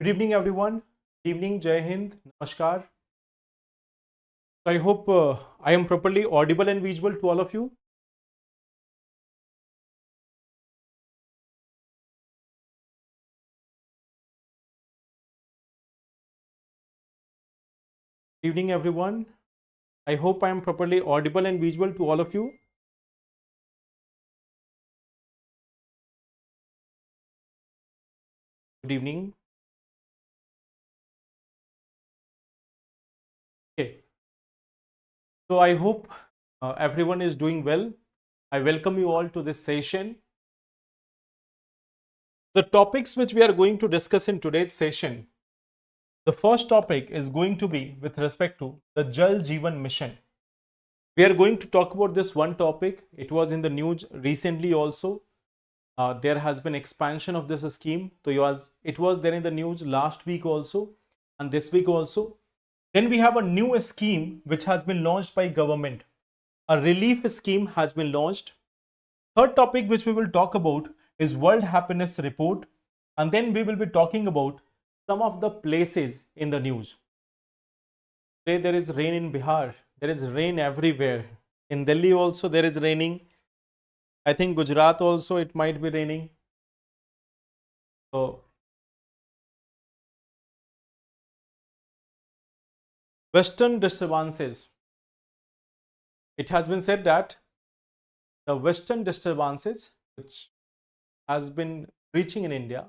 Good evening, everyone. Good evening, Jai Hind, Namaskar. So I hope I am properly audible and visible to all of you. Good evening, everyone. I hope I am properly audible and visible to all of you. Good evening. Okay. So I hope everyone is doing well. I welcome you all to this session. The topics which we are going to discuss in today's session. The first topic is going to be with respect to the Jal Jeevan mission. We are going to talk about this one topic. It was in the news recently also. There has been expansion of this scheme. So it was there in the news last week also and this week also. Then we have a new scheme which has been launched by government. A relief scheme has been launched. Third topic which we will talk about is World Happiness Report. And then we will be talking about some of the places in the news. Today there is rain in Bihar. There is rain everywhere. In Delhi also there is raining. I think Gujarat also it might be raining. So Western disturbances. It has been said that the Western disturbances which has been reaching in India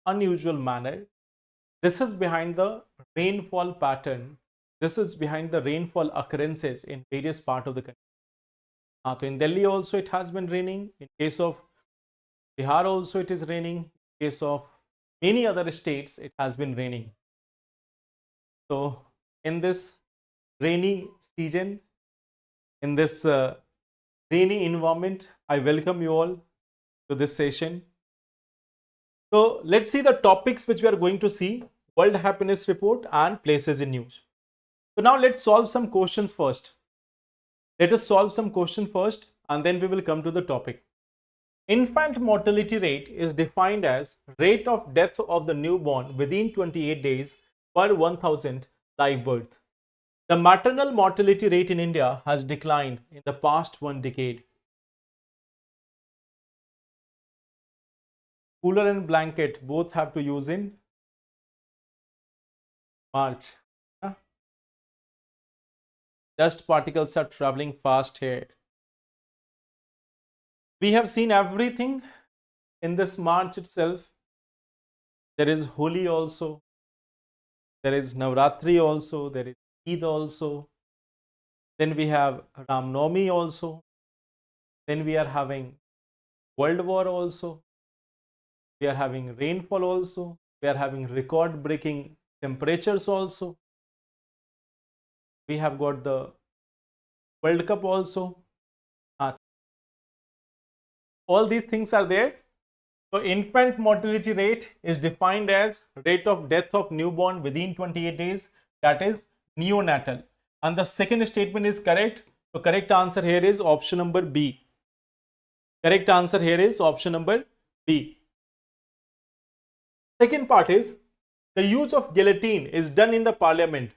unusual manner. This is behind the rainfall pattern. This is behind the rainfall occurrences in various parts of the country. So in Delhi also it has been raining. In case of Bihar also it is raining. In case of many other states it has been raining. So in this rainy season, in this rainy environment, I welcome you all to this session. So let's see the topics which we are going to see: World Happiness Report and places in news. So now let's solve some questions first. Let us solve some questions first and then we will come to the topic. Infant mortality rate is defined as rate of death of the newborn within 28 days per 1000 live birth. The maternal mortality rate in India has declined in the past 1 decade. Cooler and blanket both have to use in March. Dust particles are traveling fast here. We have seen everything in this March itself. There is Holi also. There is Navratri also. There is Eid also. Then we have Ram Navami also. Then we are having World War also. We are having rainfall also. We are having record breaking temperatures also. We have got the World Cup also. All these things are there. So infant mortality rate is defined as rate of death of newborn within 28 days, that is neonatal. And the second statement is correct. So correct answer here is option number B. Correct answer here is option number B. Second part is the use of guillotine is done in the parliament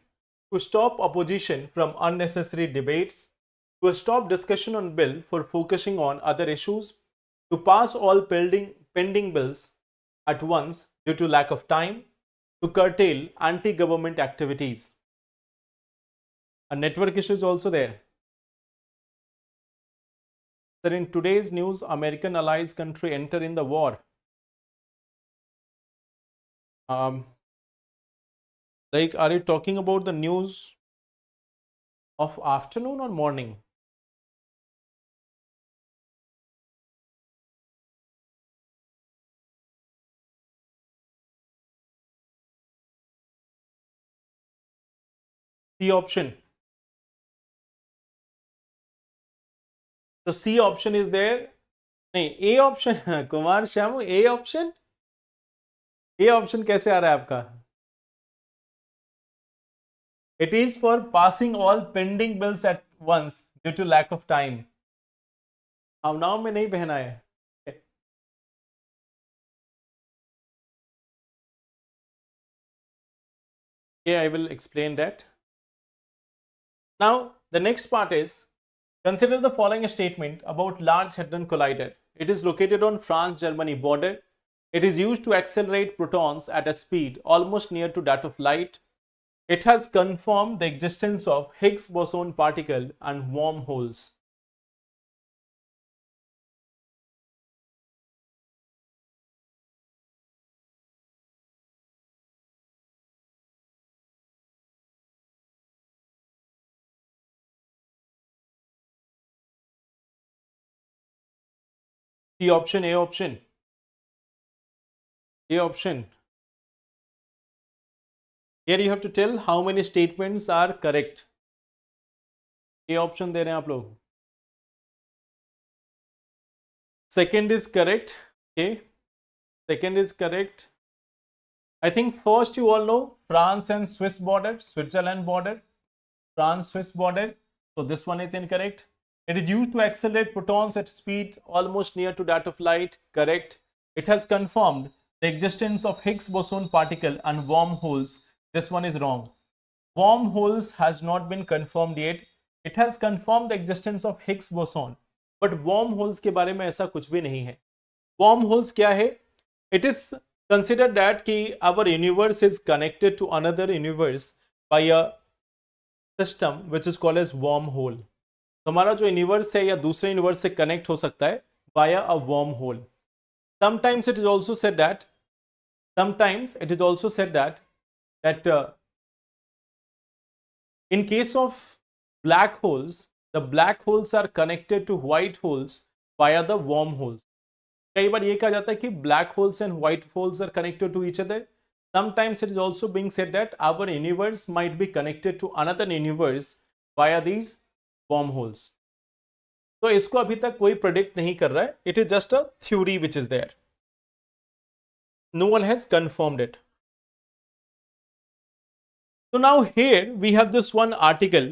to stop opposition from unnecessary debates, to stop discussion on bill for focusing on other issues, to pass all pending bills at once due to lack of time, to curtail anti-government activities. A network issue is also there. Sir, in today's news, American allies country enter in the war. Like, are you talking about the news of afternoon or morning? C option. So C option is there. नहीं, A option. Kumar Shyamu, A option. A option कैसे आ रहा है आपका? It is for passing all pending bills at once due to lack of time. भावनाओं में नहीं बहना है. Okay, I will explain that. Now, the next part is, consider the following statement about Large Hadron Collider. It is located on France-Germany border. It is used to accelerate protons at a speed almost near to that of light. It has confirmed the existence of Higgs boson particle and wormholes. The option A option. A option. Here you have to tell how many statements are correct. A option दे रहे हैं आप लोग. Second is correct. Okay. Second is correct. I think first you all know France and Swiss border, Switzerland border, France-Swiss border. So this one is incorrect. It is used to accelerate protons at speed almost near to that of light. Correct. It has confirmed the existence of Higgs boson particle and wormholes. This one is wrong. Wormholes has not been confirmed yet. It has confirmed the existence of Higgs boson, but wormholes के बारे में ऐसा कुछ भी नहीं है. Wormholes क्या है? It is considered that कि our universe is connected to another universe by a system which is called as wormhole. हमारा जो यूनिवर्स है या दूसरे यूनिवर्स से कनेक्ट हो सकता है via a wormhole. Sometimes it is also said that in case of black holes, the black holes are connected to white holes via the wormholes. कई बार ये कहा जाता है कि black holes and white holes are connected to each other. Sometimes it is also being said that our universe might be connected to another universe via these wormholes. तो इसको अभी तक कोई predict नहीं कर रहा है. It is just a theory which is there. No one has confirmed it. So now here we have this one article.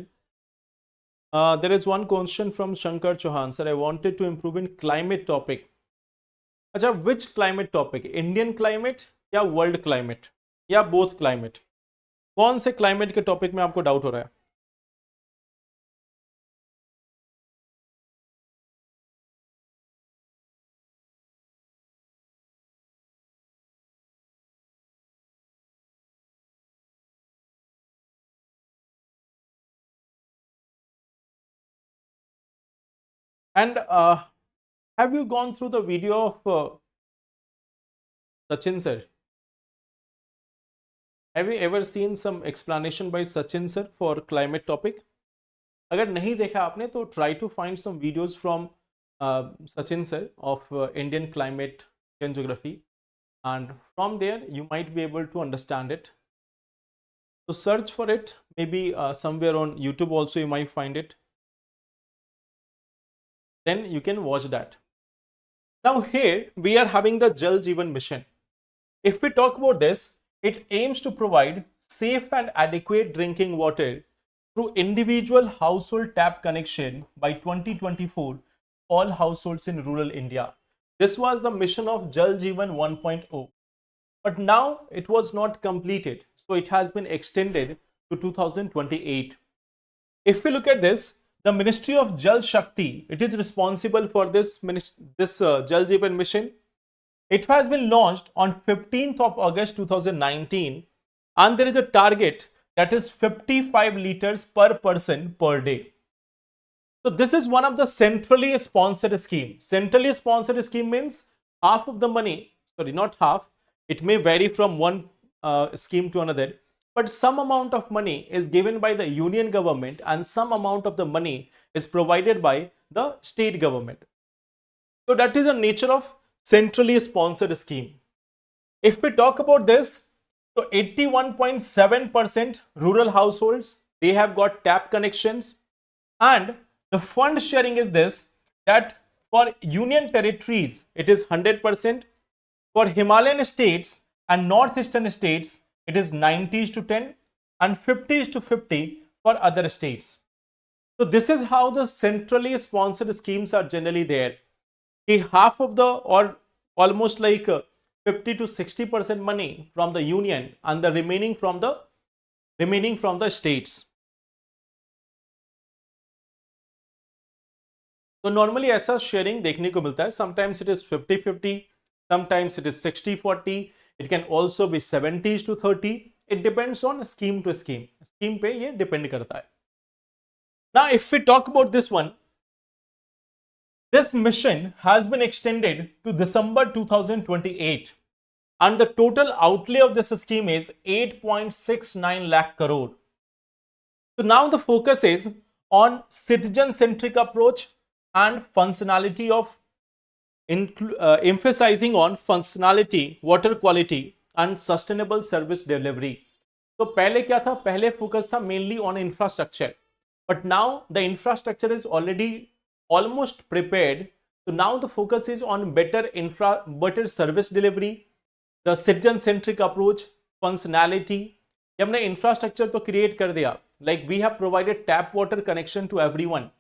There is one question from Shankar Chauhan. Sir, I wanted to improve in climate topic. अच्छा, which climate topic? Indian climate या world climate या both climate? कौन से climate के topic में आपको doubt हो रहा है? And have you gone through the video of Sachin sir? Have you ever seen some explanation by Sachin sir for climate topic? अगर नहीं देखा आपने तो try to find some videos from Sachin sir of Indian climate and geography, and from there you might be able to understand it. So search for it, maybe somewhere on YouTube also you might find it. Then you can watch that. Now here we are having the Jal Jeevan mission. If we talk about this, it aims to provide safe and adequate drinking water through individual household tap connection by 2024, all households in rural India. This was the mission of Jal Jeevan 1.0. But now it was not completed, so it has been extended to 2028. If we look at this, the Ministry of Jal Shakti, it is responsible for this Jal Jeevan mission. It has been launched on 15th of August 2019, and there is a target that is 55 liters per person per day. So this is one of the centrally sponsored scheme. Centrally sponsored scheme means half of the money, sorry, not half, it may vary from one scheme to another, but some amount of money is given by the union government and some amount of the money is provided by the state government. So that is the nature of centrally sponsored scheme. If we talk about this, so 81.7% rural households, they have got tap connections, and the fund sharing is this, that for union territories it is 100%, for Himalayan states and northeastern states it is 90:10 and 50:50 for other states. So this is how the centrally sponsored schemes are generally there. Half of the, or almost like 50 to 60% money from the union and the remaining from the remaining from the states. तो normally ऐसा sharing देखने को मिलता है. Sometimes it is 50-50, sometimes it is 60-40, it can also be 70-30. It depends on scheme to scheme. Scheme पे ये depend करता है. Now if we talk about this one, this mission has been extended to December 2028 and the total outlay of this scheme is 8.69 lakh crore. So now the focus is on citizen-centric approach and functionality of emphasizing on functionality, water quality and sustainable service delivery. तो पहले क्या था? पहले focus था mainly on infrastructure, but now the infrastructure is already almost prepared. So now the focus is on better service delivery, the citizen centric approach, functionality. हमने infrastructure तो create कर दिया, like we have provided tap water connection to everyone,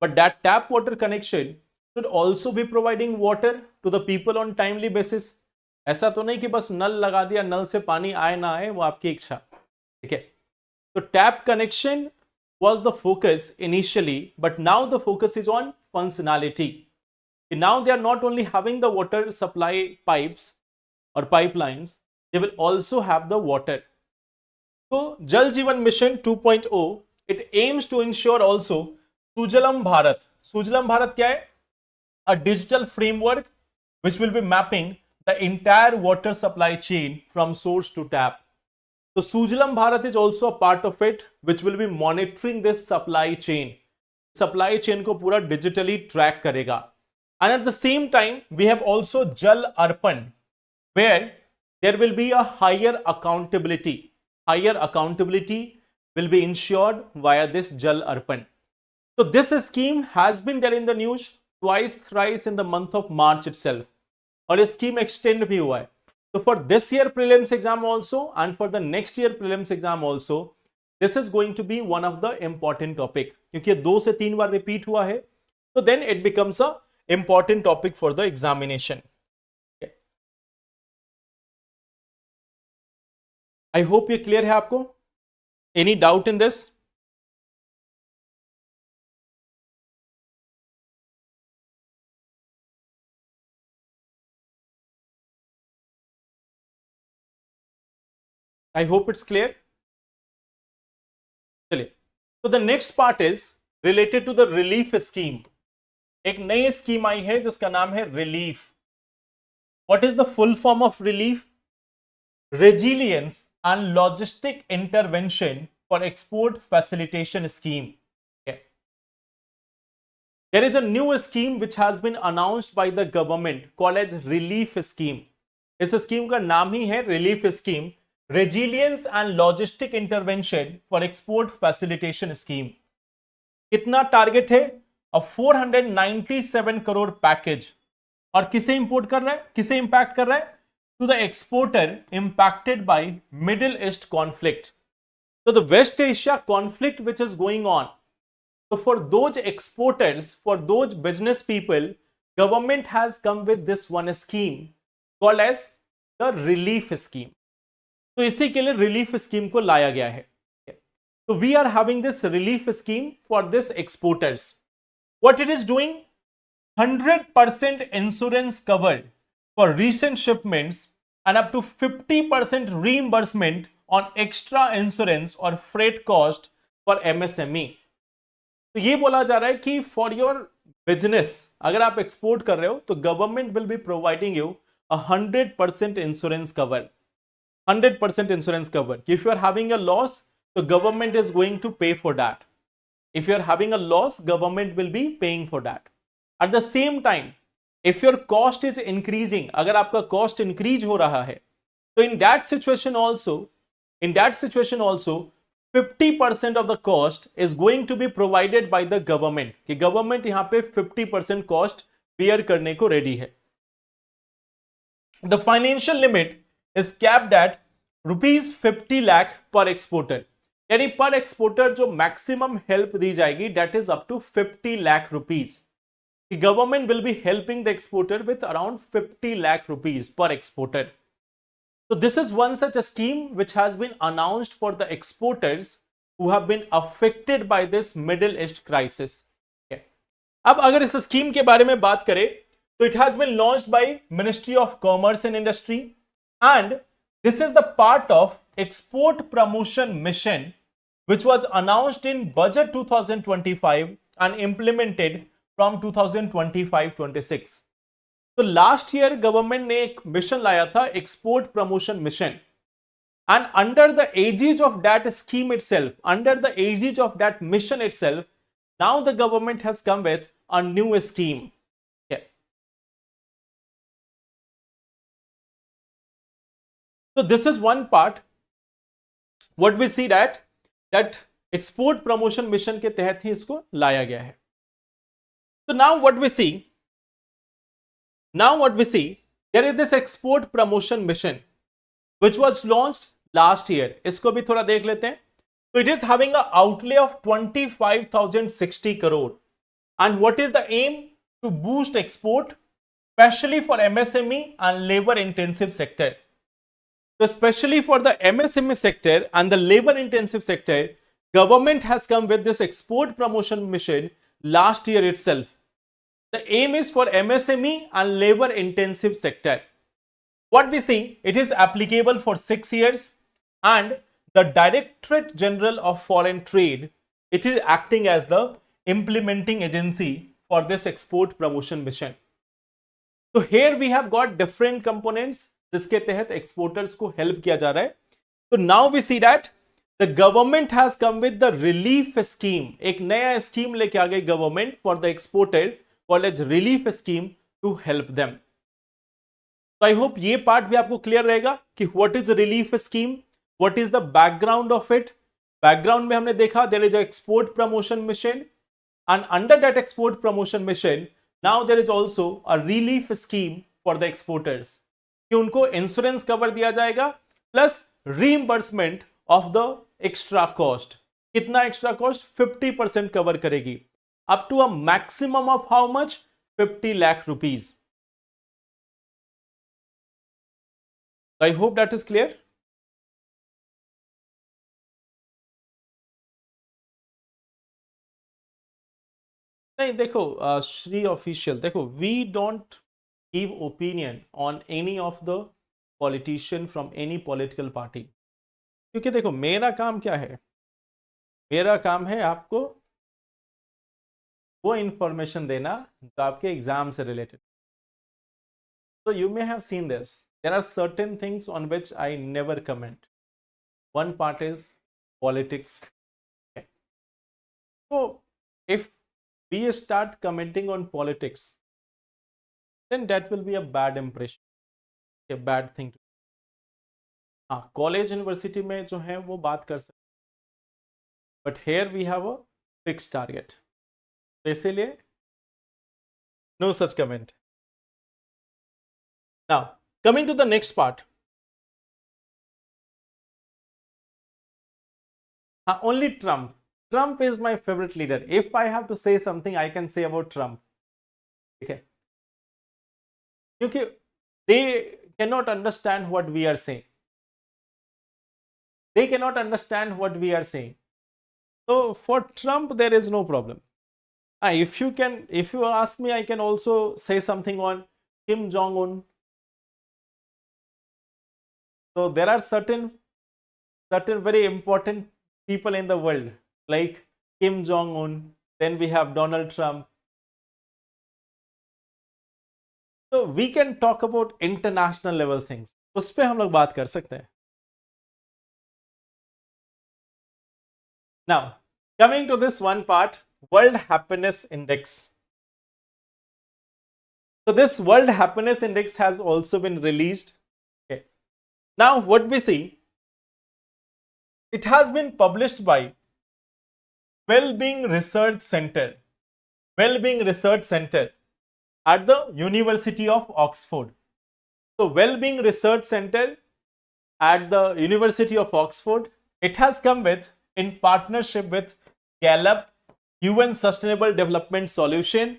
but that tap water connection should also be providing water to the people on timely basis. ऐसा तो नहीं कि बस नल लगा दिया, नल से पानी आए ना आए वो आपकी इच्छा. ठीक है. तो tap connection was the focus initially, but now the focus is on functionality. Now they are not only having the water supply pipes or pipelines, they will also have the water. So Jal Jeevan Mission 2.0, it aims to ensure also Sujalam Bharat. Sujalam Bharat क्या है? A digital framework which will be mapping the entire water supply chain from source to tap. So Sujalam Bharat is also a part of it, which will be monitoring this supply chain. Supply chain को पूरा digitally track करेगा. And at the same time, we have also Jal Arpan, where there will be a higher accountability. Higher accountability will be ensured via this Jal Arpan. So this scheme has been there in the news twice, thrice in the month of March itself. और ये scheme extend भी हुआ है. So for this year prelims exam also and for the next year prelims exam also, this is going to be one of the important topic. क्योंकि ये 2 से 3 बार repeat हुआ है, so then it becomes a important topic for the examination. Okay. I hope ये clear है आपको. Any doubt in this? I hope it's clear. चलिए. So the next part is related to the relief scheme. एक नई scheme आई है जिसका नाम है relief. What is the full form of relief? Resilience and Logistic Intervention for Export Facilitation Scheme. Okay. There is a new scheme which has been announced by the government called as relief scheme. इस scheme का नाम ही है relief scheme. Resilience and Logistic Intervention for Export Facilitation Scheme. कितना target है? 497 crore package. और किसे import कर रहा है? किसे इंपैक्ट कर रहा है? To the exporter impacted by middle east conflict. तो the west Asia conflict which is going on. So for those exporters, for those business people, government has come with this one scheme called as the relief scheme. तो इसी के लिए relief scheme को लाया गया है. तो we are having this relief scheme for this exporters. What it is doing? 100% insurance cover for recent shipments and up to 50% reimbursement on extra insurance और फ्रेट कॉस्ट फॉर एमएसएमई. तो ये बोला जा रहा है कि फॉर योर बिजनेस, अगर आप एक्सपोर्ट कर रहे हो तो government will be providing you 100% insurance cover. 100% insurance cover. If you are having a loss, the government is going to pay for that. If you are having a loss, government will be paying for that. At the same time, if your cost is increasing, अगर आपका cost increase हो रहा है, तो in that situation also, 50% of the cost is going to be provided by the government. कि government यहाँ पे 50% cost bear करने को ready है. The financial limit is capped at rupees 50 lakh per exporter. यानी पर एक्सपोर्टर जो मैक्सिमम हेल्प दी जाएगी that is up to 50 lakh rupees. The government will be helping the exporter with around 50 lakh rupees per exporter. So this is one such a scheme which has been announced for the exporters who have been affected by this Middle East crisis. Okay. अब अगर इस scheme के बारे में बात करें तो it has been launched by Ministry of Commerce and Industry and this is the part of export promotion mission which was announced in budget 2025 and implemented from 2025-26. तो लास्ट ईयर गवर्नमेंट ने एक mission लाया था export promotion mission and under the edges of that scheme itself, under the edges of that mission itself, now the government has come with a new scheme. So this is one part. What we see that export promotion mission के तहत ही इसको लाया गया है. So now what we see, there is this export promotion mission which was launched last year. इसको भी थोड़ा देख लेते हैं. So it is having a outlay of 25,060 crore. And what is the aim? To boost export, especially for MSME and labor intensive sector. So especially for the MSME sector and the labor intensive sector, government has come with this export promotion mission last year itself. The aim is for MSME and labor intensive sector. What we see, it is applicable for 6 years and the Directorate General of Foreign Trade, it is acting as the implementing agency for this export promotion mission. So here we have got different components जिसके तहत exporters को help किया जा रहा है. So now we see that the government has come with the relief scheme. एक नया scheme लेके आ गई government for the exporter college relief scheme to help them. तो आई होप ये पार्ट भी आपको क्लियर रहेगा कि what is relief scheme, what is the background of it. Background में हमने देखा there is a export promotion mission and under that export promotion mission now there is also a relief scheme for the exporters कि उनको insurance cover दिया जाएगा plus reimbursement of the extra cost. कितना extra cost? 50% cover करेगी. Up to a maximum of how much? 50 lakh rupees. I hope that is clear. नहीं देखो श्री official देखो, we don't give opinion on any of the politician from any political party. क्योंकि देखो मेरा काम क्या है, मेरा काम है आपको वो इंफॉर्मेशन देना जो आपके एग्जाम से related. So you may have seen this. There are certain things on which I never comment. One part is politics. Okay. So if we start commenting on politics, then that will be a bad impression, a bad thing. हाँ, college university में जो है वो बात कर सकते, but here we have a fix target. तो इसीलिए no such comment. Now coming to the next part. हाँ, only Trump. Trump is my favourite leader. If I have to say something I can say about Trump. ठीक है, क्योंकि they can not understand what we are saying. They cannot understand what we are saying. So for Trump, there is no problem. If you ask me, I can also say something on Kim Jong-un. So there are certain very important people in the world like Kim Jong-un. Then we have Donald Trump. So we can talk about international level things. उस पे हम लोग बात कर सकते हैं. Now, coming to this one part, World Happiness Index. So this World Happiness Index has also been released. Okay. Now, what we see, it has been published by Wellbeing Research Center. Wellbeing Research Center at the University of Oxford. So, Wellbeing Research Center at the University of Oxford, it has come with in partnership with Gallup, UN Sustainable Development Solution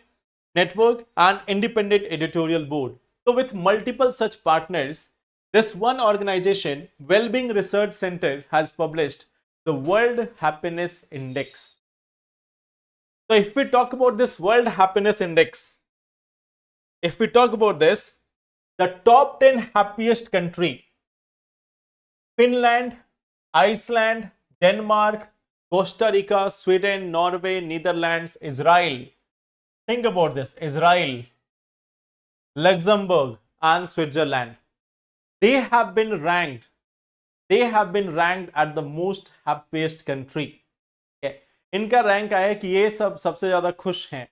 Network and Independent Editorial Board. So with multiple such partners, This one organization, Wellbeing Research Center, has published the World Happiness Index. So if we talk about this World Happiness Index, if we talk about this, the top 10 happiest country, Finland, Iceland, Denmark, Costa Rica, Sweden, Norway, Netherlands, Israel. Think about this, Israel, Luxembourg and Switzerland. They have been ranked at the most happiest country. Okay. इनका rank आया कि ये सब सबसे ज्यादा खुश हैं.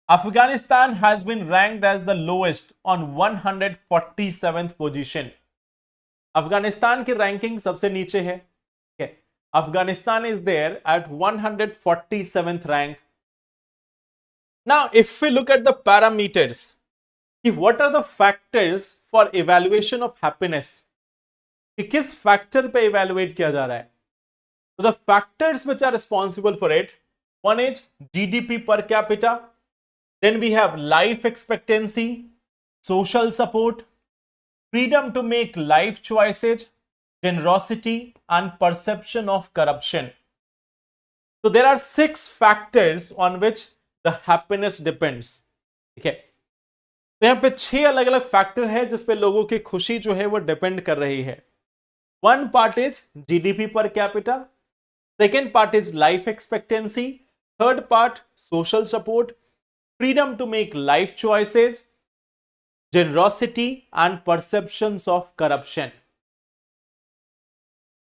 Afghanistan has been ranked as the lowest on 147th position. Afghanistan की रैंकिंग सबसे नीचे है. Okay. Afghanistan is there at 147th rank. Now, if we look at the parameters, what are the factors for evaluation of happiness? कि किस factor पे evaluate किया जा रहा है? So the factors which are responsible for it, one is GDP per capita, then we have life expectancy, social support, freedom to make life choices, generosity and perception of corruption. So there are 6 factors on which the happiness depends. Okay. तो यहाँ पे 6 अलग अलग factor है जिसपे लोगों की खुशी जो है वो डिपेंड कर रही है. One part is GDP per capita, second part is life expectancy, third part social support, freedom to make life choices, generosity and perceptions of corruption.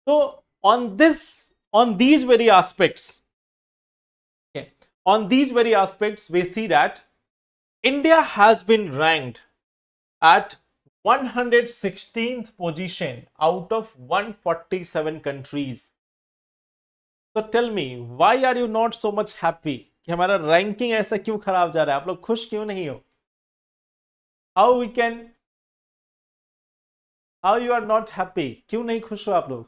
So on these very aspects, we see that India has been ranked at 116th position out of 147 countries. So tell me, why are you not so much happy? कि हमारा ranking ऐसा क्यों खराब जा रहा है? आप लोग खुश क्यों नहीं हो? How you are not happy? क्यों नहीं खुश हो आप लोग?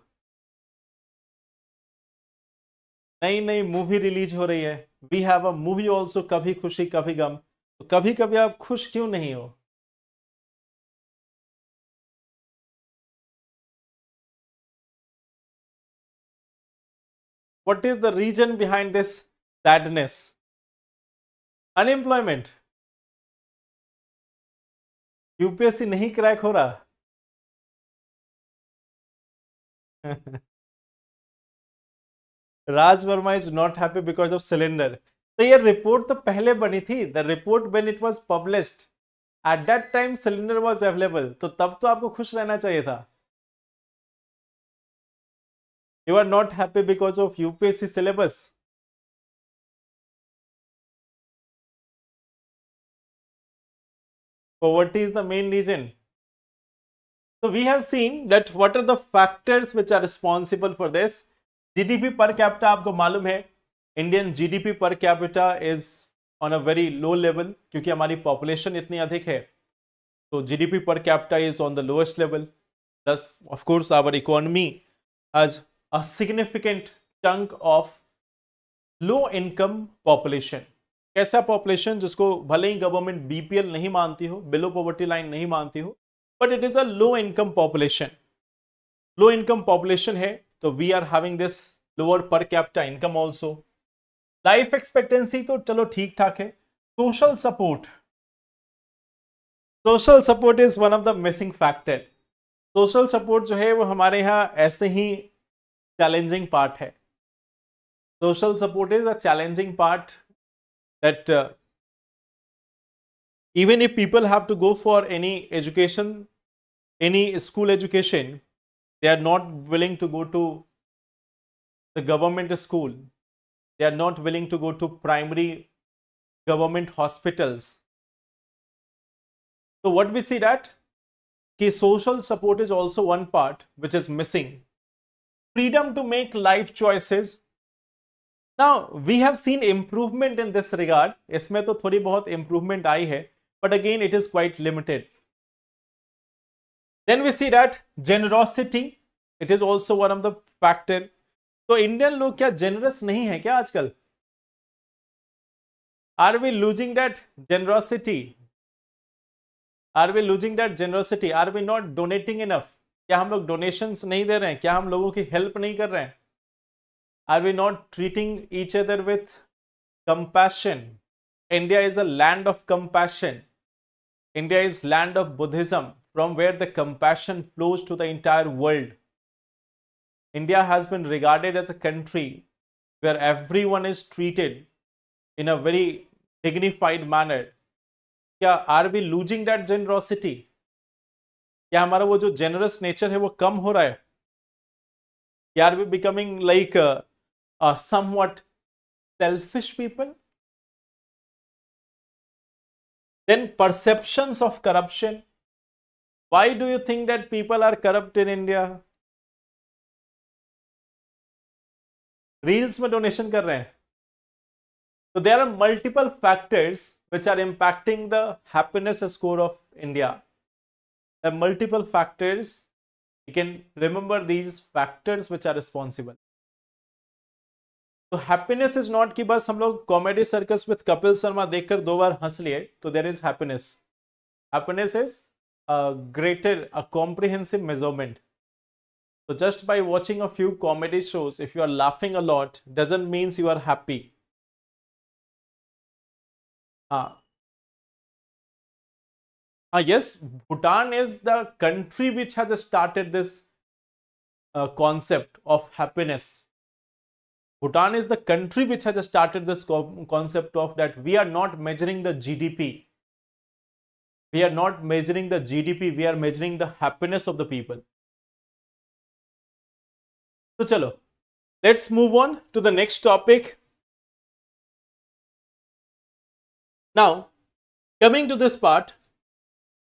नई मूवी रिलीज हो रही है. We have a movie also, Kabhi Khushi कभी गम. तो कभी कभी आप खुश क्यों नहीं हो? What is the reason behind this sadness? Unemployment. UPSC नहीं क्रैक हो रहा. Raj Verma is not happy because of cylinder. तो ये रिपोर्ट तो पहले बनी थी. The report when it was published, at that time cylinder was available. तो तब तो आपको खुश रहना चाहिए था. You are not happy because of UPSC syllabus. Poverty is the main reason. So we have seen that what are the factors which are responsible for this. GDP per capita, आपको मालूम है Indian GDP per capita is on a very low level क्योंकि हमारी population इतनी अधिक है. तो GDP per capita is on the lowest level. Thus, of course, our economy has a significant chunk of low income population. कैसा population जिसको भले ही government BPL नहीं मानती हो, बिलो पॉवर्टी लाइन नहीं मानती हो, but it is a low income population. Low income population है तो we are having this lower per capita income also. Life expectancy तो चलो ठीक ठाक है. Social support is one of the missing factor. Social support जो है वो हमारे यहाँ ऐसे ही चैलेंजिंग पार्ट है. Social support is a challenging part that even if people have to go for any education, any school education, they are not willing to go to the government school. They are not willing to go to primary government hospitals. So what we see that social support is also one part which is missing. Freedom to make life choices. Now we have seen improvement in this regard. इसमें तो थोड़ी बहुत improvement आई है, but again it is quite limited. Then we see that generosity, it is also one of the factor. तो Indian लोग क्या generous नहीं है क्या आजकल? Are we losing that generosity? Are we losing that generosity? Are we not donating enough? क्या हम लोग donations नहीं दे रहे हैं? क्या हम लोगों की help नहीं कर रहे हैं? Are we not treating each other with compassion? India is a land of compassion. India is land of Buddhism, from where the compassion flows to the entire world. India has been regarded as a country where everyone is treated in a very dignified manner. क्या are we losing that generosity? क्या हमारा वो जो generous nature है वो कम हो रहा है? क्या are we becoming like somewhat selfish people? Then perceptions of corruption. Why do you think that people are corrupt in India? Reels में donation कर रहे हैं. So there are multiple factors which are impacting the happiness score of India. There are multiple factors. You can remember these factors which are responsible. तो happiness is not कि बस हम लोग Comedy Circus with Kapil Sharma देखकर 2 बार हंस लिए तो there is happiness. Happiness is greater, a comprehensive measurement. So just by watching a few comedy shows, if you are laughing a lot, doesn't mean you are happy. Yes, Bhutan is the country which has started this concept of happiness. Bhutan is the country which has started this concept of that we are not measuring the GDP. We are not measuring the GDP, we are measuring the happiness of the people. So chalo, let's move on to the next topic. Now, coming to this part,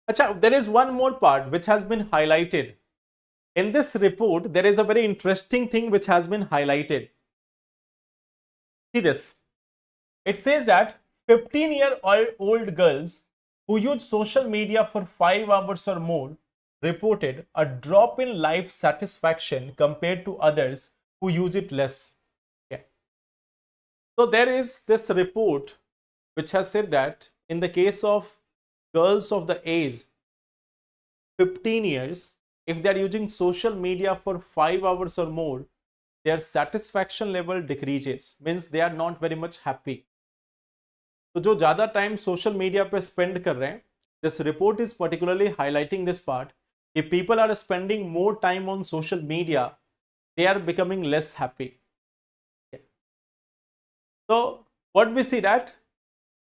there is one more part which has been highlighted. In this report, there is a very interesting thing which has been highlighted. See this. It says that 15-year-old girls who use social media for 5 hours or more reported a drop in life satisfaction compared to others who use it less. Okay. So there is this report which has said that in the case of girls of the age 15 years, if they are using social media for 5 hours or more, their satisfaction level decreases, means they are not very much happy. तो जो ज़्यादा time social media पे spend कर रहे हैं, this report is particularly highlighting this part कि people are spending more time on social media, they are becoming less happy. So what we see that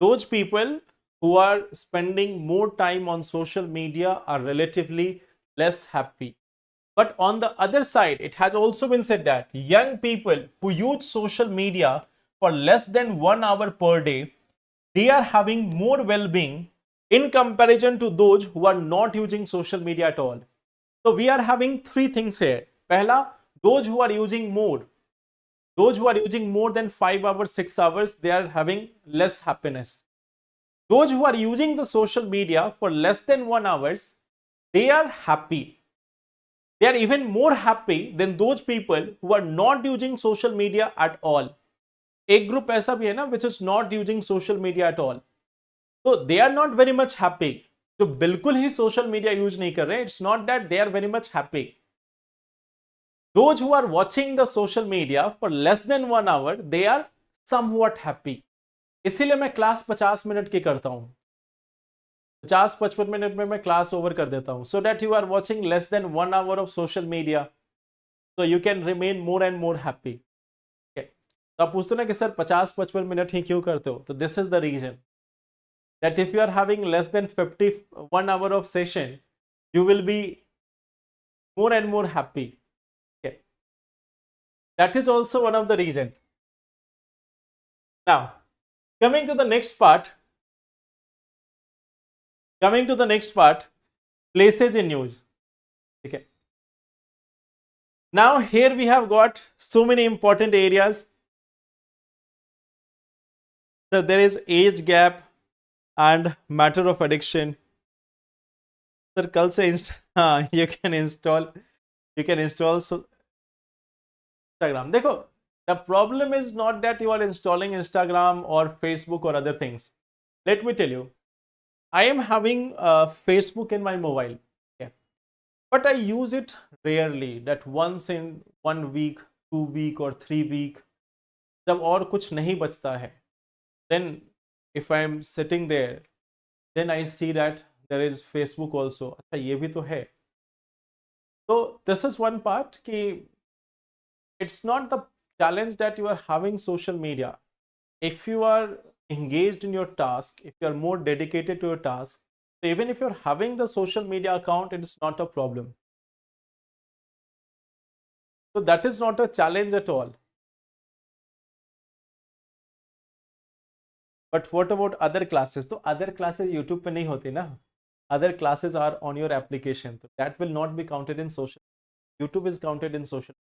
those people who are spending more time on social media are relatively less happy. But on the other side, it has also been said that young people who use social media for less than 1 hour per day, they are having more well-being in comparison to those who are not using social media at all. So we are having 3 things here. Pehla, those who are using more than 5 hours, 6 hours, they are having less happiness. Those who are using the social media for less than 1 hour, they are happy. They are even more happy than those people who are not using social media at all. एक group ऐसा भी है ना which is not using social media at all. So they are not very much happy. जो बिल्कुल ही social media use नहीं कर रहे, it's not that they are very much happy. Those who are watching the social media for less than 1 hour, they are somewhat happy. इसीलिए मैं class 50 minute की करता हूँ. 50-55 मिनट में मैं क्लास ओवर कर देता हूँ, so that you are watching less than 1 hour of social media, so you can remain more and more happy. तो आप पूछते ना कि सर 50-55 मिनट ही क्यों करते हो, तो this is the reason that if you are having less than 51 hour of session, you will be more and more happy. That is also one of the reason. Now coming to the next part. Places in news. Okay. Now here we have got so many important areas. So there is age gap and matter of addiction. Sir, कल से you can install Instagram. देखो, the problem is not that you are installing Instagram or Facebook or other things. Let me tell you. I am having Facebook in my mobile, okay, but I use it rarely, that once in 1 week, 2 week or 3 week, जब और कुछ नहीं बचता है, then if I am sitting there, then I see that there is Facebook also. अच्छा ये भी तो है. So this is one part कि it's not the challenge that you are having social media. If you are engaged in your task, if you are more dedicated to your task, so even if you're having the social media account, it is not a problem. So that is not a challenge at all. But what about other classes? तो other classes YouTube पे नहीं होती ना. Other classes are on your application. So that will not be counted in social. YouTube is counted in social.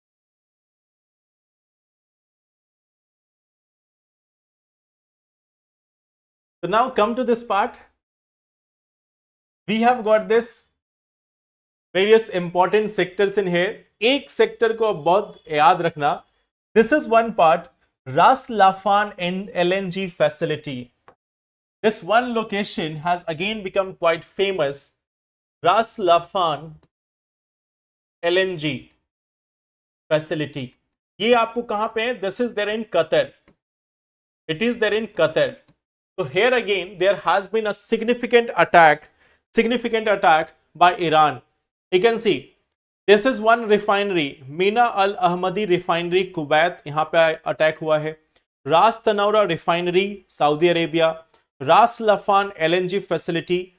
So now come to this part. We have got this various important sectors in here. एक sector को बहुत याद रखना. This is one part. Ras Laffan LNG facility. This one location has again become quite famous. Ras Laffan LNG facility. ये आपको कहां पे है? This is there in Qatar. It is there in Qatar. So here again there has been a significant attack by Iran. You can see this is one refinery, Mina Al Ahmadi refinery, Kuwait, यहाँ पे attack हुआ है. Ras Tanaura refinery, Saudi Arabia. Ras Laffan LNG facility,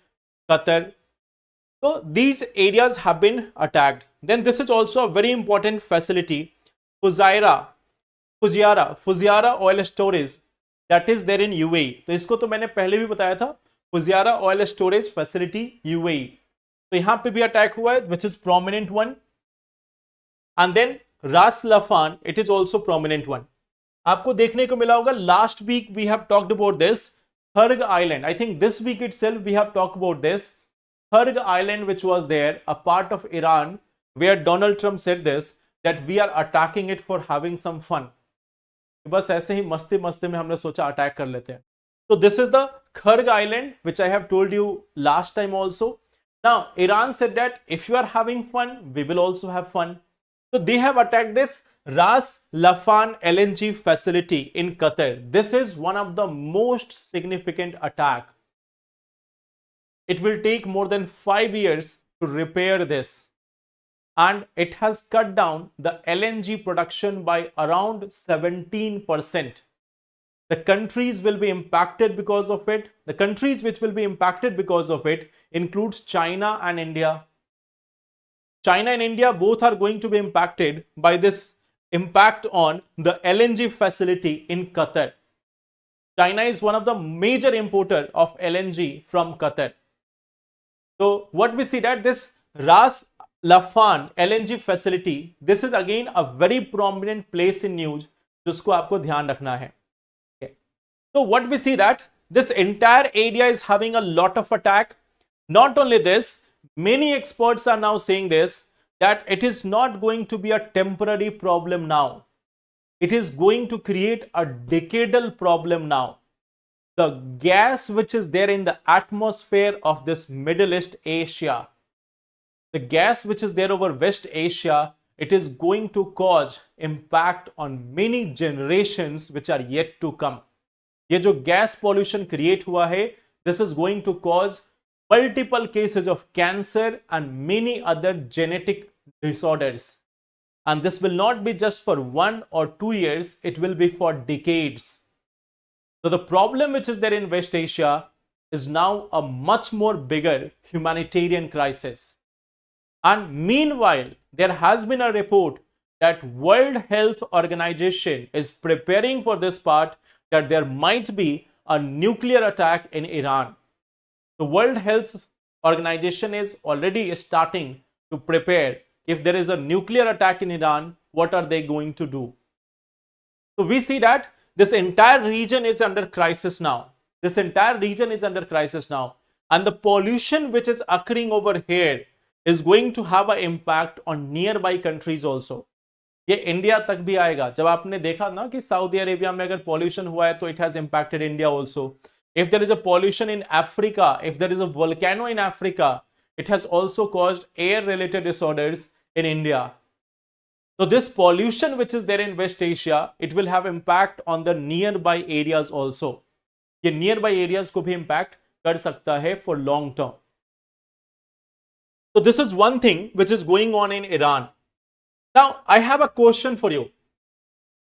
Qatar. So these areas have been attacked. Then this is also a very important facility, Fujairah oil storage, that is there in UAE. तो इसको तो मैंने पहले भी बताया था, Fujairah oil storage facility UAE. तो यहाँ पे भी अटैक हुआ है, which is prominent one. And then Ras Laffan, it is also prominent one. आपको देखने को मिला होगा, last week we have talked about this Kharg Island. I think this week itself we have talked about this Kharg Island, which was there, a part of Iran, where Donald Trump said this, that we are attacking it for having some fun. बस ऐसे ही मस्ती मस्ती में हमने सोचा attack कर लेते हैं. So this is the Kharg Island, which I have told you last time also. Now Iran said that if you are having fun, we will also have fun. So they have attacked this Ras Laffan LNG facility in Qatar. This is one of the most significant attack. It will take more than 5 years to repair this. And it has cut down the LNG production by around 17%. The countries will be impacted because of it. The countries which will be impacted because of it includes China and India. China and India both are going to be impacted by this impact on the LNG facility in Qatar. China is one of the major importer of LNG from Qatar. So what we see that this Ras Laffan LNG facility, this is again a very prominent place in news, जिसको आपको ध्यान रखना है. Okay. So what we see that this entire area is having a lot of attack. Not only this, many experts are now saying this, that it is not going to be a temporary problem now. It is going to create a decadal problem now. The gas which is there in the atmosphere of this Middle East Asia, the gas which is there over West Asia, it is going to cause impact on many generations which are yet to come. ये जो gas pollution create हुआ है, this is going to cause multiple cases of cancer and many other genetic disorders. And this will not be just for 1 or 2 years, it will be for decades. So the problem which is there in West Asia is now a much more bigger humanitarian crisis. And meanwhile, there has been a report that World Health Organization is preparing for this part, that there might be a nuclear attack in Iran. The World Health Organization is already starting to prepare. If there is a nuclear attack in Iran, what are they going to do? So we see that this entire region is under crisis now. This entire region is under crisis now. And the pollution which is occurring over here is going to have an impact on nearby countries also. ये India तक भी आएगा. जब आपने देखा ना कि Saudi Arabia में अगर पॉल्यूशन हुआ है तो it has impacted India also. If there is a pollution in Africa, if there is a volcano in Africa, it has also caused air related disorders in India. So this pollution which is there in West Asia, it will have impact on the nearby areas also. ये nearby areas को भी impact कर सकता है for long term. So this is one thing which is going on in Iran. Now I have a question for you.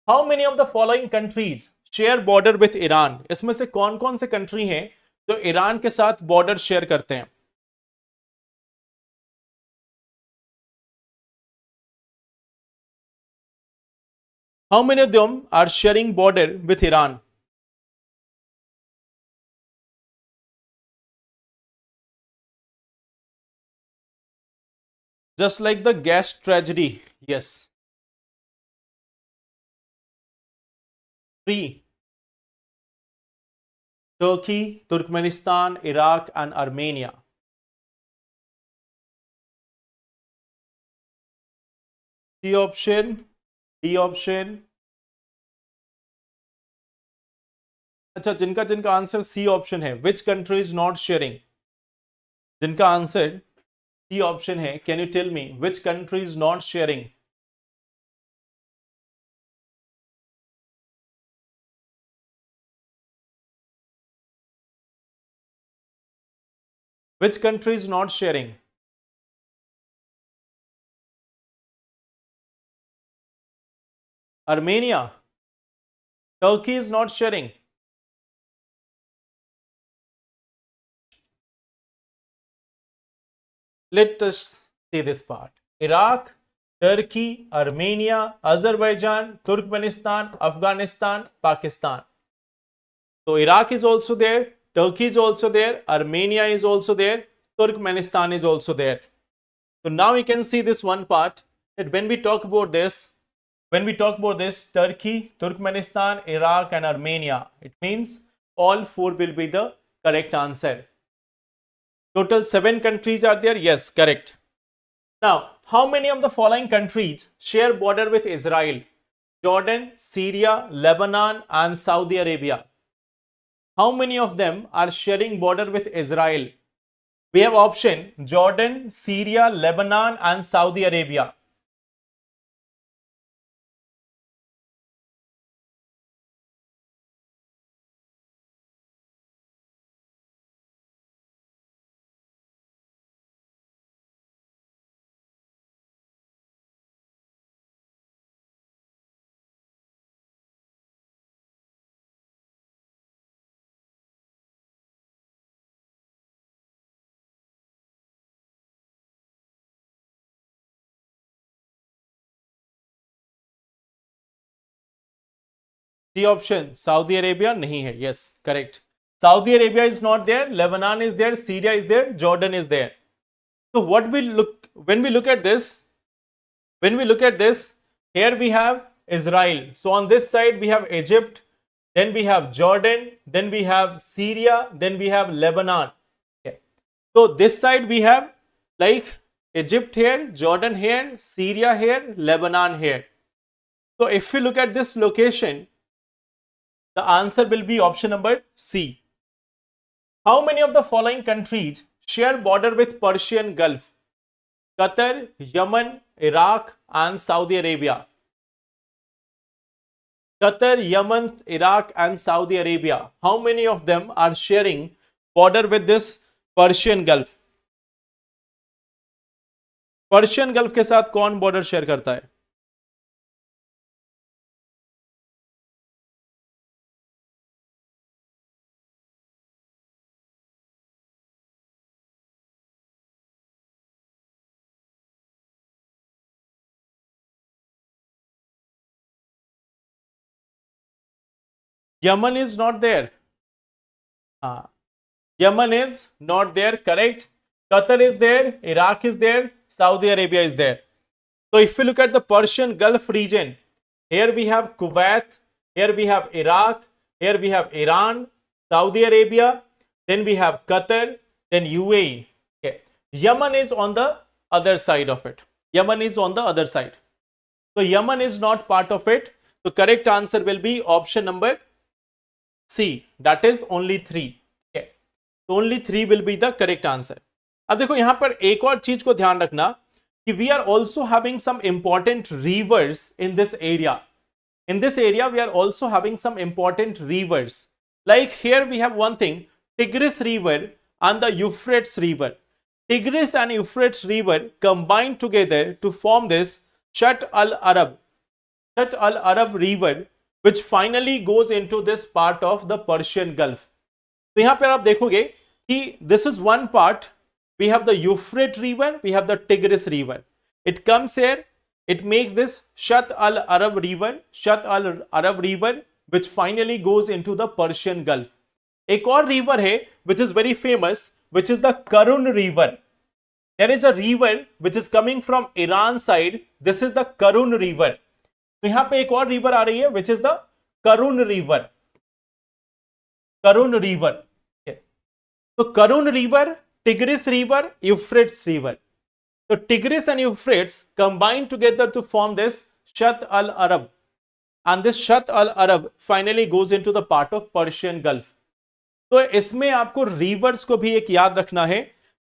How many of the following countries share border with Iran? इसमें से कौन कौन से country हैं जो Iran के साथ border share करते हैं? How many of them are sharing border with Iran? Just like the gas tragedy, yes. 3. Turkey, Turkmenistan, Iraq, and Armenia. C option, D option. अच्छा, जिनका जिनका आंसर सी ऑप्शन है, which country is not sharing? जिनका answer C option है, can you tell me which country is not sharing? Which country is not sharing? Armenia. Turkey is not sharing. Let us see this part. Iraq, Turkey, Armenia, Azerbaijan, Turkmenistan, Afghanistan, Pakistan. So Iraq is also there, Turkey is also there, Armenia is also there, Turkmenistan is also there. So now you can see this one part, that when we talk about this, Turkey, Turkmenistan, Iraq and Armenia, it means all 4 will be the correct answer. Total 7 countries are there. Yes, correct. Now, how many of the following countries share border with Israel? Jordan, Syria, Lebanon and Saudi Arabia. How many of them are sharing border with Israel? We have option Jordan, Syria, Lebanon and Saudi Arabia. C option Saudi Arabia नहीं है. Yes, correct. Saudi Arabia is not there, Lebanon is there, Syria is there, Jordan is there. So what we look, when we look at this, here we have Israel. So on this side we have Egypt, then we have Jordan, then we have Syria, then we have Lebanon. Okay. So this side we have like Egypt here, Jordan here, Syria here, Lebanon here. So if we look at this location, the answer will be option number C. How many of the following countries share border with Persian Gulf? Qatar, Yemen, Iraq and Saudi Arabia. Qatar, Yemen, Iraq and Saudi Arabia. How many of them are sharing border with this Persian Gulf? Persian Gulf के साथ कौन border share करता है? Yemen is not there. Yemen is not there, correct. Qatar is there, Iraq is there, Saudi Arabia is there. So if we look at the Persian Gulf region, here we have Kuwait, here we have Iraq, here we have Iran, Saudi Arabia, then we have Qatar, then UAE. Okay. Yemen is on the other side of it. Yemen is on the other side. So Yemen is not part of it. So correct answer will be option number C, that is only 3. Okay. So only 3 will be the correct answer. अब देखो यहां पर एक और चीज को ध्यान रखना कि we are also having some important rivers in this area. In this area we are also having some important rivers. Like here we have one thing, Tigris River and the Euphrates River. Tigris and Euphrates River combine together to form this Shatt al-Arab River, which finally goes into this part of the Persian Gulf. तो यहां पर आप देखोगे कि this is one part. We have the Euphrates River, we have the Tigris River. It comes here, it makes this Shatt al-Arab River, which finally goes into the Persian Gulf. एक और river है which is very famous, which is the Karun River. There is a river which is coming from Iran side. This is the Karun River. तो यहां पे एक और river आ रही है which is the Karun River. Karun River. तो Karun River, Tigris River, Euphrates River. So Tigris and Euphrates combine together to form this Shatt al-Arab. And this Shatt al-Arab finally goes into the part of Persian Gulf. तो इसमें आपको rivers को भी एक याद रखना है.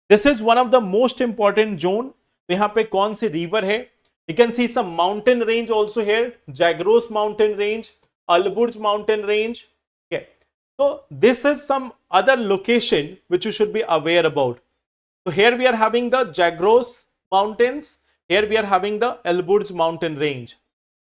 This is one of the most important zone. तो यहाँ पे कौन सी river है? You can see some mountain range also here. Zagros mountain range, Alborz mountain range. Okay. So this is some other location which you should be aware about. So here we are having the Zagros mountains. Here we are having the Alborz mountain range.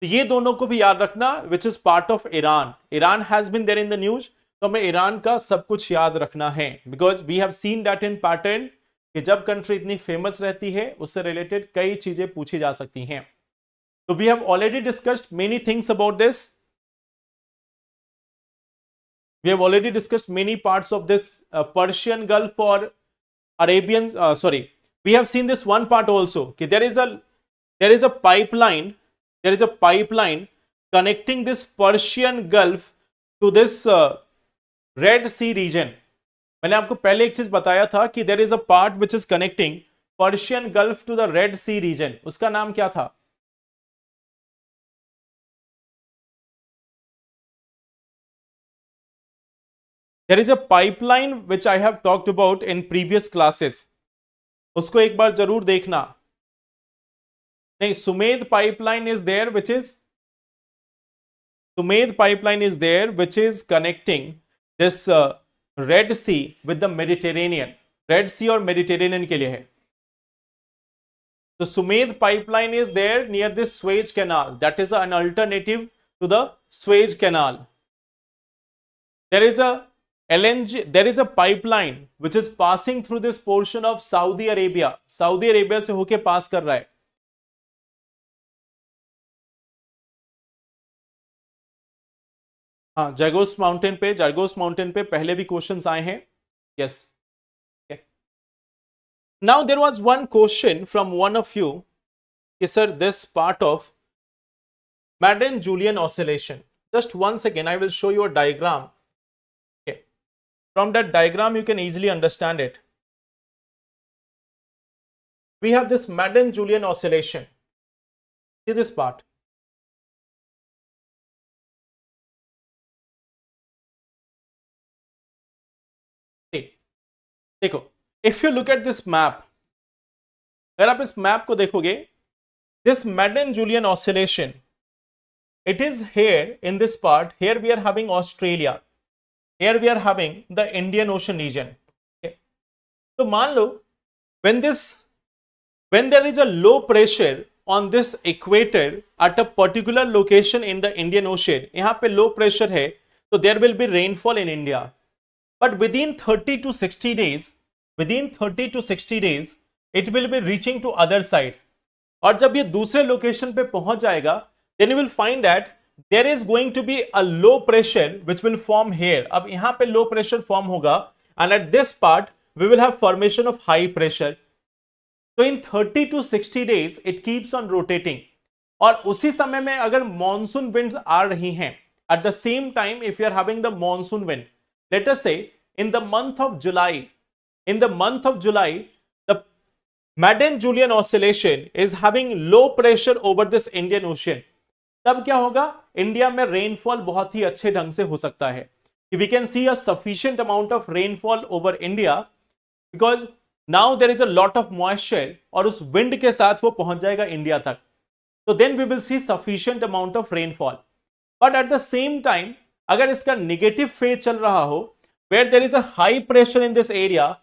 तो ये दोनों को भी याद रखना, which is part of Iran. Iran has been there in the news. तो हमें Iran का सब कुछ याद रखना है. Because we have seen that in pattern कि जब कंट्री इतनी फेमस रहती है उससे रिलेटेड कई चीजें पूछी जा सकती हैं. तो we have already discussed many things about this. We have already discussed many parts of this Persian Gulf or Arabian. We have seen this one part also. कि there is a pipeline. There is a pipeline connecting this Persian Gulf to this Red Sea region. मैंने आपको पहले एक चीज बताया था कि there is a part which is connecting Persian Gulf to the Red Sea region. उसका नाम क्या था? There is a pipeline which I have talked about in previous classes. उसको एक बार जरूर देखना. नहीं, Sumedh pipeline is there which is connecting this Red Sea with the Mediterranean. Red Sea और Mediterranean के लिए है. The Sumedh pipeline is there near this Suez Canal. That is an alternative to the Suez Canal. There is a pipeline which is passing through this portion of Saudi Arabia. Saudi Arabia से होके पास कर रहा है. हाँ, जागोस mountain पे पहले भी questions आए हैं. Yes. Now there was one question from one of you कि sir this part of Madden Julian oscillation. Just one second, I will show you a diagram. Okay. From that diagram you can easily understand it. We have this Madden Julian oscillation. See this part. देखो, if you look at this map, अगर आप इस map को देखोगे, this Madden Julian oscillation, it is here in this part. Here we are having Australia. Here we are having the Indian Ocean region. Okay. तो मान लो, when there is a low pressure on this equator at a particular location in the Indian Ocean, यहाँ पे low pressure है, तो there will be rainfall in India. But within 30 to 60 days, it will be reaching to other side. और जब ये दूसरे location पे पहुंच जाएगा, then you will find that there is going to be a low pressure which will form here. अब यहाँ पे low pressure form होगा, and at this part we will have formation of high pressure. So in 30 to 60 days it keeps on rotating. और उसी समय में अगर monsoon winds आ रही हैं, at the same time if you are having the monsoon wind, let us say in the month of July, the Madden Julian oscillation is having low pressure over this Indian Ocean. तब क्या होगा? India में rainfall बहुत ही अच्छे ढंग से हो सकता है. we can see a sufficient amount of rainfall over India because now there is a lot of moisture और उस wind के साथ वो पहुंच जाएगा इंडिया तक. So then we will see sufficient amount of rainfall. But at the same time, अगर इसका negative phase चल रहा हो, where there is a high pressure in this area,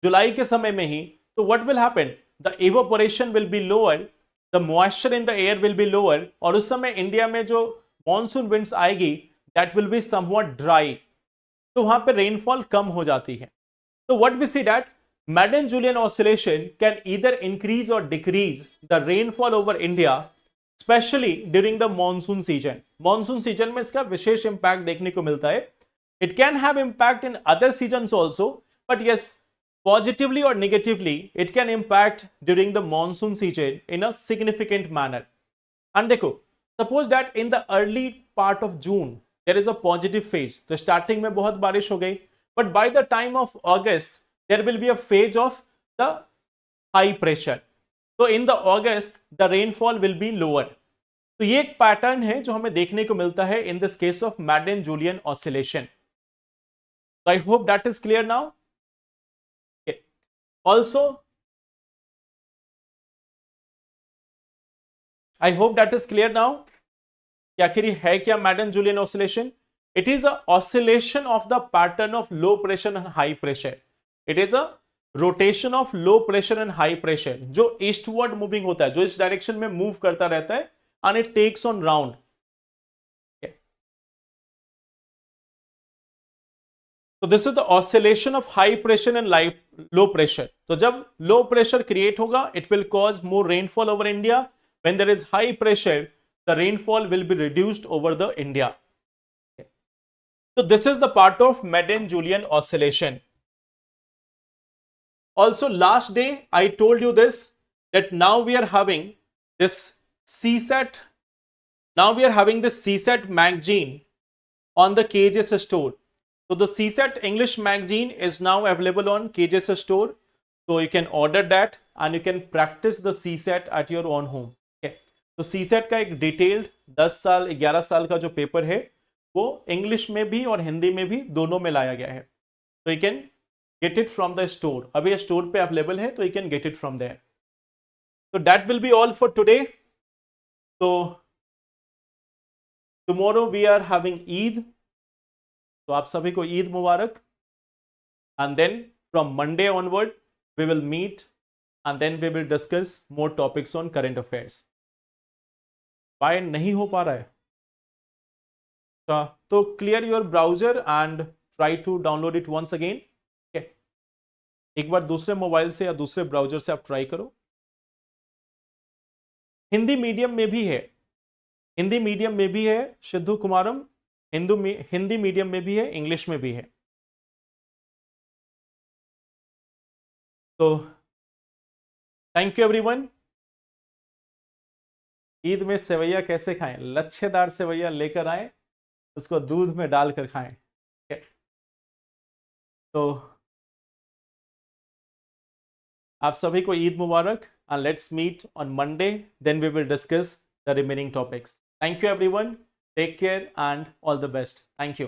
जुलाई के समय में ही, तो what will happen? The evaporation will be lower, the moisture in the air will be lower, और उस समय इंडिया में जो monsoon winds आएगी, that will be somewhat dry. तो वहां पे rainfall कम हो जाती है. So what we see that Madden Julian oscillation can either increase or decrease the rainfall over India, especially during the monsoon season. Monsoon season में इसका विशेष impact देखने को मिलता है. It can have impact in other seasons also, but yes, positively or negatively, it can impact during the monsoon season in a significant manner. And देखो, suppose that in the early part of June, there is a positive phase. तो starting में बहुत बारिश हो गई, but by the time of August, there will be a phase of the high pressure. So in the August, the rainfall will be lower. तो ये एक pattern है जो हमें देखने को मिलता है in this case of Madden Julian oscillation. So I hope that is clear now. Okay. Also, I hope that is clear now. कि आखिर है क्या Madden Julian oscillation? It is a oscillation of the pattern of low pressure and high pressure. It is a rotation of low pressure and high pressure जो eastward moving होता है, जो इस direction में मूव करता रहता है and it takes on round. Okay. So this is the oscillation of high pressure and low pressure. तो जब low pressure create होगा, it will cause more rainfall over India. When there is high pressure, the rainfall will be reduced over the India. Okay. So this is the part of Madden Julian oscillation. Also, last day I told you this, that now we are having this CSAT. Now we are having this CSAT magazine on the KJS store. So the CSAT English magazine is now available on KJS store. So you can order that and you can practice the CSAT at your own home. Okay. तो CSAT का एक detailed 10 साल 11 साल का जो paper है वो English में भी और हिंदी में भी दोनों में लाया गया है. तो you can get it from the store. अभी स्टोर पे अवेलेबल है तो you can get it from there. So that will be all for today. So tomorrow we are having Eid. तो आप सभी को ईद मुबारक. And then from Monday onward we will meet and then we will discuss more topics on current affairs. Why नहीं हो पा रहा है? तो clear your browser and try to download it once again. एक बार दूसरे मोबाइल से या दूसरे ब्राउजर से आप ट्राई करो. हिंदी मीडियम में भी है, हिंदी मीडियम में भी है सिद्धू कुमारम, हिंदी मीडियम में भी है, इंग्लिश में भी है. तो थैंक यू एवरीवन. ईद में सेवैया कैसे खाएं? लच्छेदार सेवैया लेकर आए, उसको दूध में डालकर खाएं. तो आप सभी को ईद मुबारक and let's meet on Monday. Then we will discuss the remaining topics. Thank you everyone. Take care and all the best. Thank you.